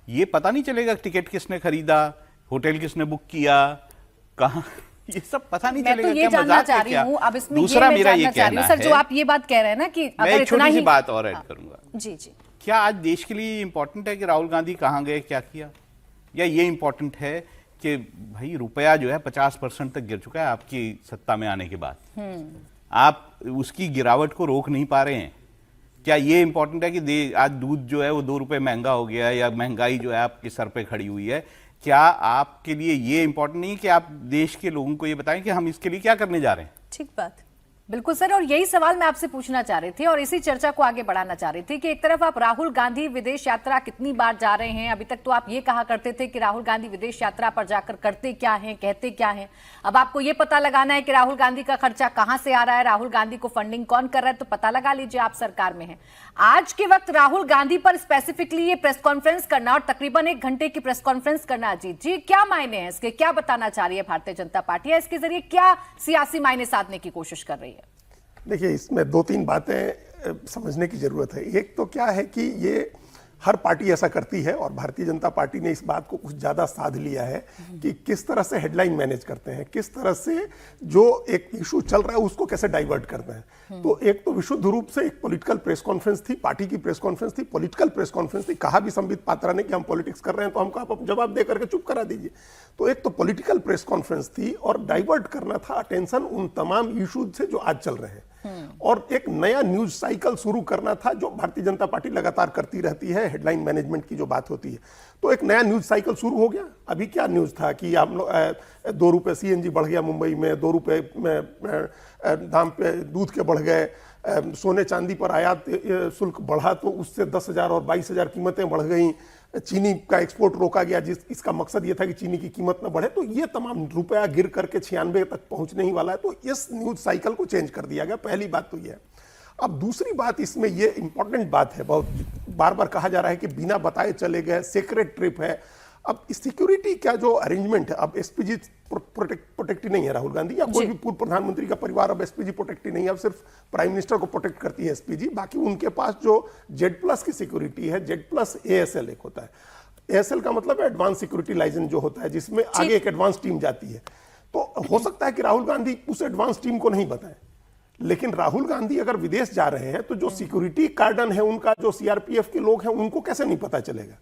ये पता नहीं चलेगा टिकट किसने खरीदा, होटल किसने बुक किया, कहाँ, ये सब पता नहीं चलेगा। मैं तो ये जानना चाह रही हूँ, अब इसमें दूसरा मेरा ये कहना है सर, जो आप ये बात कह रहे हैं ना कि मैं एक छोटी सी बात और ऐड करूंगा। जी जी, क्या आज देश के लिए इंपॉर्टेंट है कि राहुल गांधी कहाँ गए, क्या किया, या ये इंपॉर्टेंट है कि भाई रुपया जो है 50% तक गिर चुका है आपकी सत्ता में आने के बाद, आप उसकी गिरावट को रोक नहीं पा रहे हैं? क्या ये इंपॉर्टेंट है कि आज दूध जो है वो 2 रुपए महंगा हो गया है, या महंगाई जो है आपके सर पे खड़ी हुई है? क्या आपके लिए ये इंपॉर्टेंट नहीं है कि आप देश के लोगों को ये बताएं कि हम इसके लिए क्या करने जा रहे हैं? ठीक बात, बिल्कुल सर, और यही सवाल मैं आपसे पूछना चाह रही थी और इसी चर्चा को आगे बढ़ाना चाह रही थी कि एक तरफ आप राहुल गांधी विदेश यात्रा कितनी बार जा रहे हैं, अभी तक तो आप ये कहा करते थे कि राहुल गांधी विदेश यात्रा पर जाकर करते क्या हैं, कहते क्या हैं, अब आपको ये पता लगाना है कि राहुल गांधी का खर्चा कहां से आ रहा है, राहुल गांधी को फंडिंग कौन कर रहा है, तो पता लगा लीजिए, आप सरकार में हैं। आज के वक्त राहुल गांधी पर स्पेसिफिकली ये प्रेस कॉन्फ्रेंस करना और तकरीबन 1 घंटे की प्रेस कॉन्फ्रेंस करना, अजीत जी, क्या मायने हैं इसके, क्या बताना चाह रही है भारतीय जनता पार्टी, इसके जरिए क्या सियासी मायने साधने की कोशिश कर रही है? देखिए, इसमें 2-3 बातें समझने की जरूरत है। एक तो क्या है कि ये हर पार्टी ऐसा करती है और भारतीय जनता पार्टी ने इस बात को कुछ ज्यादा साध लिया है कि किस तरह से हेडलाइन मैनेज करते हैं, किस तरह से जो एक इशू चल रहा है उसको कैसे डाइवर्ट करते हैं। तो एक तो विशुद्ध रूप से एक पॉलिटिकल प्रेस कॉन्फ्रेंस थी, पार्टी की प्रेस कॉन्फ्रेंस थी, पॉलिटिकल प्रेस कॉन्फ्रेंस थी। कहा भी संबित पात्रा ने कि हम पॉलिटिक्स कर रहे हैं तो हमको आप जवाब दे करके चुप करा दीजिए। तो एक तो पॉलिटिकल प्रेस कॉन्फ्रेंस थी और डाइवर्ट करना था अटेंशन उन तमाम इशूज से जो आज चल रहे हैं, और एक नया न्यूज साइकिल शुरू करना था जो भारतीय जनता पार्टी लगातार करती रहती है। हेडलाइन मैनेजमेंट की जो बात होती है, तो एक नया न्यूज साइकिल शुरू हो गया। अभी क्या न्यूज था कि हम लोग 2 रुपए सीएनजी बढ़ गया मुंबई में, 2 रुपए दाम पे दूध के बढ़ गए, सोने चांदी पर आयात शुल्क बढ़ा तो उससे 10,000 और 22,000 कीमतें बढ़ गई, चीनी का एक्सपोर्ट रोका गया इसका मकसद ये था कि चीनी की कीमत न बढ़े। तो ये तमाम रुपया गिर करके 96 तक पहुंचने ही वाला है। तो इस न्यूज साइकिल को चेंज कर दिया गया, पहली बात तो ये है। अब दूसरी बात, इसमें ये इंपॉर्टेंट बात है, बहुत बार बार कहा जा रहा है कि बिना बताए चले गए, सीक्रेट ट्रिप है। अब सिक्योरिटी का जो अरेंजमेंट है, अब एसपीजी प्रोटेक्टिव नहीं है राहुल गांधी या कोई भी पूर्व प्रधानमंत्री का परिवार, अब एसपीजी प्रोटेक्टिव नहीं है, अब सिर्फ प्राइम मिनिस्टर को प्रोटेक्ट करती है एसपीजी। बाकी उनके पास जो Z+ की सिक्योरिटी है, Z+ ASL एक होता है। ASL का मतलब एडवांस सिक्योरिटी लाइसेंस जो होता है, जिसमें आगे एक एडवांस टीम जाती है। तो हो सकता है कि राहुल गांधी उस एडवांस टीम को नहीं बताएं, लेकिन राहुल गांधी अगर विदेश जा रहे हैं तो जो सिक्योरिटी कार्डन है उनका, जो सीआरपीएफ के लोग हैं, उनको कैसे नहीं पता चलेगा?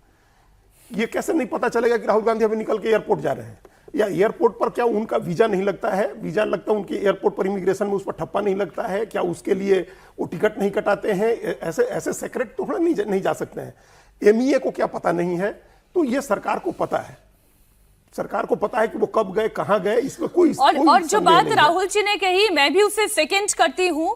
ये कैसे नहीं पता चलेगा कि राहुल गांधी अभी निकल के एयरपोर्ट जा रहे हैं, या एयरपोर्ट पर क्या उनका वीजा नहीं लगता है, वीजा लगता है उनके एयरपोर्ट पर इमिग्रेशन में, उस पर ठप्पा नहीं लगता है क्या, उसके लिए वो टिकट नहीं कटाते हैं? ऐसे ऐसे सेक्रेट तो नहीं जा सकते हैं। एमईए को क्या पता नहीं है? तो ये सरकार को पता है, सरकार को पता है कि वो कब गए, कहां गए, इसमें कोई और जो बात राहुल जी ने कही, मैं भी उसे सेकंड करती हूं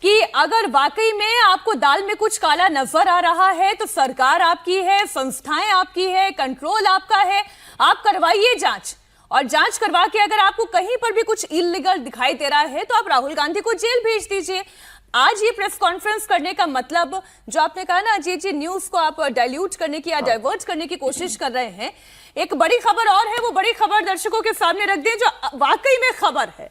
कि अगर वाकई में आपको दाल में कुछ काला नजर आ रहा है तो सरकार आपकी है, संस्थाएं आपकी है, कंट्रोल आपका है, आप करवाइए जांच, और जांच करवा के अगर आपको कहीं पर भी कुछ इलीगल दिखाई दे रहा है तो आप राहुल गांधी को जेल भेज दीजिए। आज ये प्रेस कॉन्फ्रेंस करने का मतलब, जो आपने कहा ना अजीत जी, न्यूज को आप डाइल्यूट करने की या डाइवर्ट करने की कोशिश कर रहे हैं। एक बड़ी खबर और है, वो बड़ी खबर दर्शकों के सामने रख दें जो वाकई में खबर है।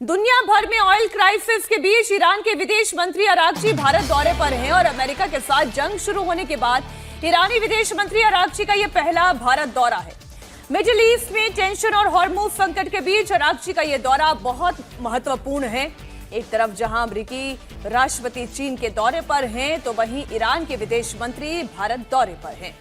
दुनिया भर में ऑयल क्राइसिस के बीच ईरान के विदेश मंत्री अरागची भारत दौरे पर हैं और अमेरिका के साथ जंग शुरू होने के बाद ईरानी विदेश मंत्री अरागची का यह पहला भारत दौरा है। मिडिल ईस्ट में टेंशन और हॉर्मुज संकट के बीच अरागची का यह दौरा बहुत महत्वपूर्ण है। एक तरफ जहां अमेरिकी राष्ट्रपति चीन के दौरे पर हैं, तो वहीं ईरान के विदेश मंत्री भारत दौरे पर हैं।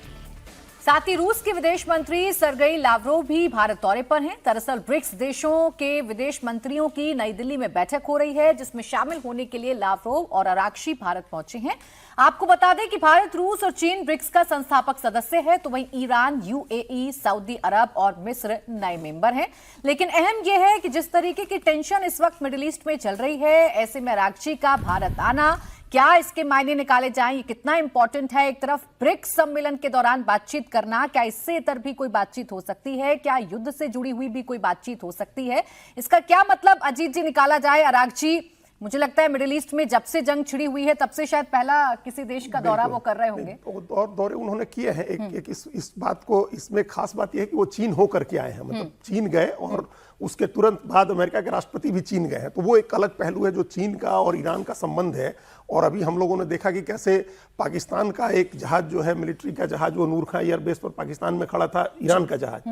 साथ ही रूस के विदेश मंत्री सर्गेई लावरोव भी भारत दौरे पर हैं। दरअसल ब्रिक्स देशों के विदेश मंत्रियों की नई दिल्ली में बैठक हो रही है, जिसमें शामिल होने के लिए लावरोव और अरागची भारत पहुंचे हैं। आपको बता दें कि भारत, रूस और चीन ब्रिक्स का संस्थापक सदस्य है, तो वहीं ईरान, यूएई, सऊदी अरब और मिस्र नए मेंबर हैं। लेकिन अहम यह है कि जिस तरीके की टेंशन इस वक्त मिडिल ईस्ट में चल रही है, ऐसे में अरागची का भारत आना, क्या इसके मायने निकाले जाएं, ये कितना इंपॉर्टेंट है? एक तरफ ब्रिक्स सम्मेलन के दौरान बातचीत करना, क्या इससे इतर भी कोई बातचीत हो सकती है? क्या युद्ध से जुड़ी हुई भी कोई बातचीत हो सकती है? इसका क्या मतलब अजीत जी निकाला जाए? अरागची मुझे लगता है मिडिल ईस्ट में जब से जंग छिड़ी हुई है तब से शायद पहला किसी देश का दौरा वो कर रहे होंगे। और दौरे उन्होंने किए हैं। एक इस बात को, इसमें खास बात यह है कि वो चीन होकर के आए हैं, मतलब चीन गए और उसके तुरंत बाद अमेरिका के राष्ट्रपति भी चीन गए हैं। तो वो एक अलग पहलू है जो चीन का और ईरान का संबंध है। और अभी हम लोगों ने देखा कि कैसे पाकिस्तान का एक जहाज जो है, मिलिट्री का जहाज, वो नूर खां एयरबेस पर पाकिस्तान में खड़ा था, ईरान का जहाज।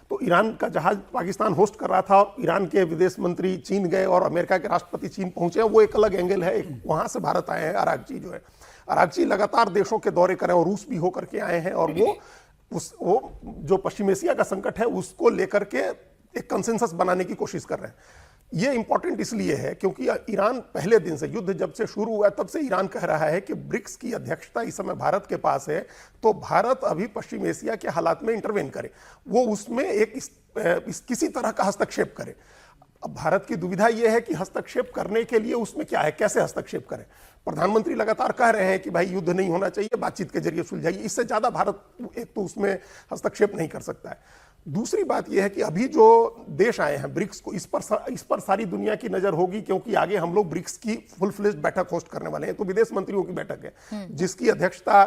तो ईरान का जहाज पाकिस्तान होस्ट कर रहा था और ईरान के विदेश मंत्री चीन गए और अमेरिका के राष्ट्रपति चीन पहुंचे। वो एक अलग एंगल है। वहां से भारत आए हैं अरागची जो है। अरागची लगातार देशों के दौरे करें और रूस भी होकर के आए हैं। और वो जो पश्चिम एशिया का संकट है उसको लेकर के एक कंसेंसस बनाने की कोशिश कर रहे हैं। ये इंपॉर्टेंट इसलिए है क्योंकि ईरान पहले दिन से, युद्ध जब से शुरू हुआ तब से ईरान कह रहा है कि ब्रिक्स की अध्यक्षता इस समय भारत के पास है, तो भारत अभी पश्चिम एशिया के हालात में इंटरवेन करे, वो उसमें किसी तरह का हस्तक्षेप करे। अब भारत की दुविधा यह है कि हस्तक्षेप करने के लिए उसमें क्या है, कैसे हस्तक्षेप करें। प्रधानमंत्री लगातार कह रहे हैं कि भाई युद्ध नहीं होना चाहिए, बातचीत के जरिए सुलझाइए। इससे ज्यादा भारत एक तो उसमें हस्तक्षेप नहीं कर सकता है। दूसरी बात यह है कि अभी जो देश आए हैं ब्रिक्स को, इस पर सारी दुनिया की नजर होगी क्योंकि आगे हम लोग ब्रिक्स की फुल फ्लेज्ड बैठक होस्ट करने वाले हैं। तो विदेश मंत्रियों की बैठक है जिसकी अध्यक्षता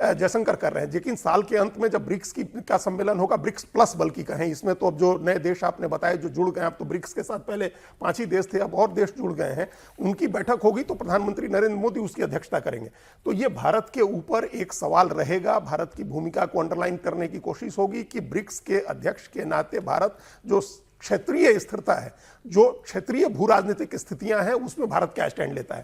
जयशंकर कर रहे हैं। लेकिन साल के अंत में जब ब्रिक्स का सम्मेलन होगा, ब्रिक्स प्लस बल्कि कहें, इसमें तो अब जो नए देश आपने बताया जो जुड़ गए, अब तो ब्रिक्स के साथ पहले 5 ही देश थे, अब और देश जुड़ गए हैं, उनकी बैठक होगी तो प्रधानमंत्री नरेंद्र मोदी उसकी अध्यक्षता करेंगे। तो ये भारत के ऊपर एक सवाल रहेगा। भारत की भूमिका को अंडरलाइन करने की कोशिश होगी कि ब्रिक्स के अध्यक्ष के नाते भारत जो क्षेत्रीय स्थिरता है, जो क्षेत्रीय भू राजनीतिक स्थितियां हैं, उसमें भारत क्या स्टैंड लेता है।